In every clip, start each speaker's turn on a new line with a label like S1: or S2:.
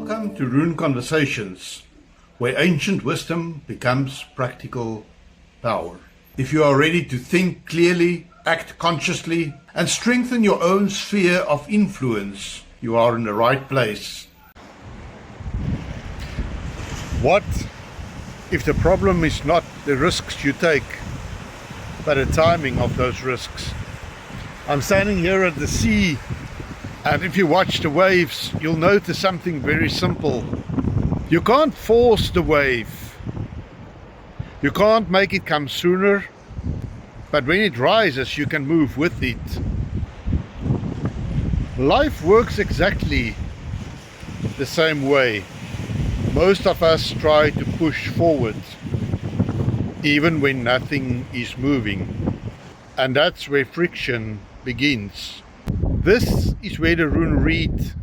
S1: Welcome to Rune Conversations, where ancient wisdom becomes practical power. If you are ready to think clearly, act consciously, and strengthen your own sphere of influence, you are in the right place. What if the problem is not the risks you take, but the timing of those risks? I'm standing here at the sea, and if you watch the waves, you'll notice something very simple. You can't force the wave. You can't make it come sooner, but when it rises, you can move with it. Life works exactly the same way. Most of us try to push forward, even when nothing is moving. And that's where friction begins. This is where the rune RIT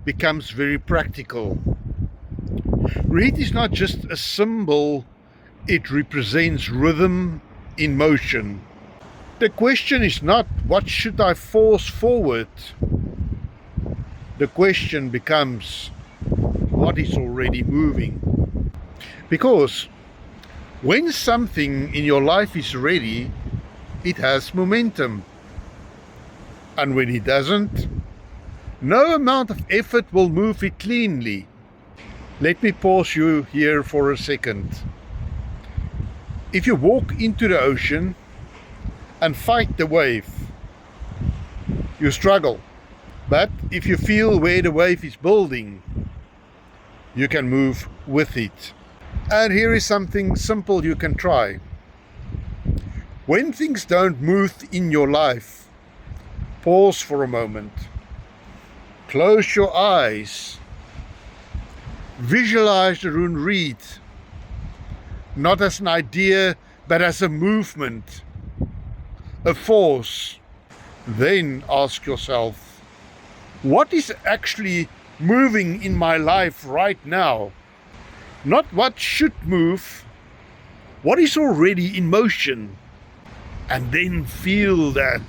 S1: becomes very practical. RIT is not just a symbol, it represents rhythm in motion. The question is not what should I force forward. The question becomes what is already moving. Because when something in your life is ready, it has momentum. And when it doesn't, no amount of effort will move it cleanly. Let me pause you here for a second. If you walk into the ocean and fight the wave, you struggle. But if you feel where the wave is building, you can move with it. And here is something simple you can try. When things don't move in your life, pause for a moment. Close your eyes. Visualize the rune RIT, not as an idea, but as a movement, a force. Then ask yourself, what is actually moving in my life right now? Not what should move, what is already in motion. And then feel that.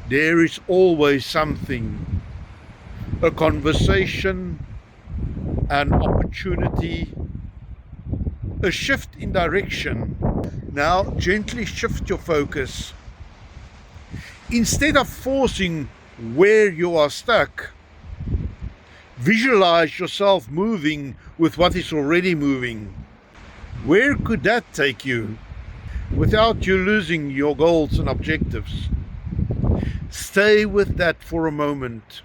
S1: There is always something, a conversation, an opportunity, a shift in direction. Now gently shift your focus. Instead of forcing where you are stuck, visualize yourself moving with what is already moving. Where could that take you without you losing your goals and objectives? Stay with that for a moment.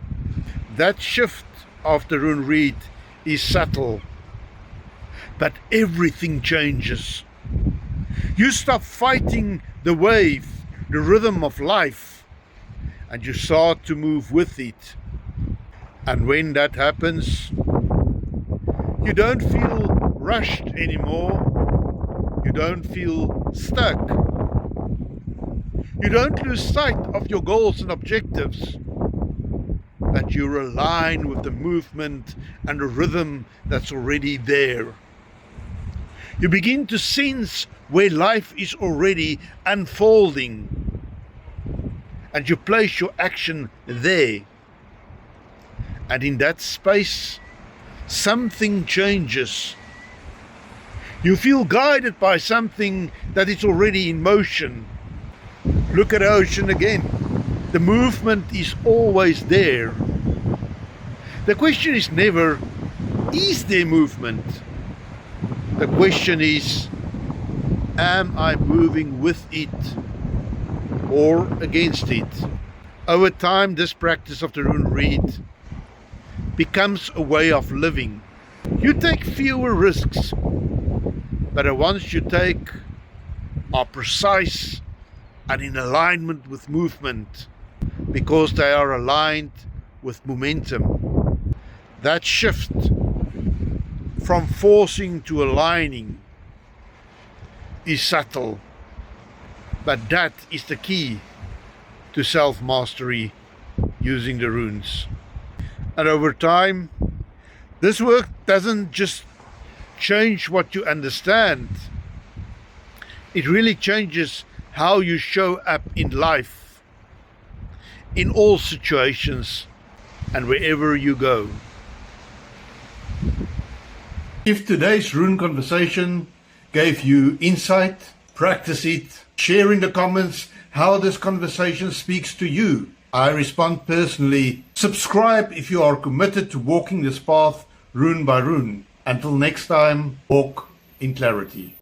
S1: That shift of the rune RIT is subtle, but everything changes. You stop fighting the wave, the rhythm of life, and you start to move with it. And when that happens, you don't feel rushed anymore. You don't feel stuck. You don't lose sight of your goals and objectives, but you're aligned with the movement and the rhythm that's already there. You begin to sense where life is already unfolding, and you place your action there. And in that space, something changes. You feel guided by something that is already in motion. Look at the ocean again. The movement is always there. The question is never, is there movement? The question is, am I moving with it or against it? Over time, this practice of the rune RIT becomes a way of living. You take fewer risks, but the ones you take are precise and in alignment with movement, because they are aligned with momentum. That shift from forcing to aligning is subtle, but that is the key to self-mastery using the runes. And over time, this work doesn't just change what you understand, it really changes how you show up in life, in all situations and wherever you go. If today's Rune conversation gave you insight, practice it, share in the comments how this conversation speaks to you. I respond personally. Subscribe if you are committed to walking this path rune by rune. Until next time, walk in clarity.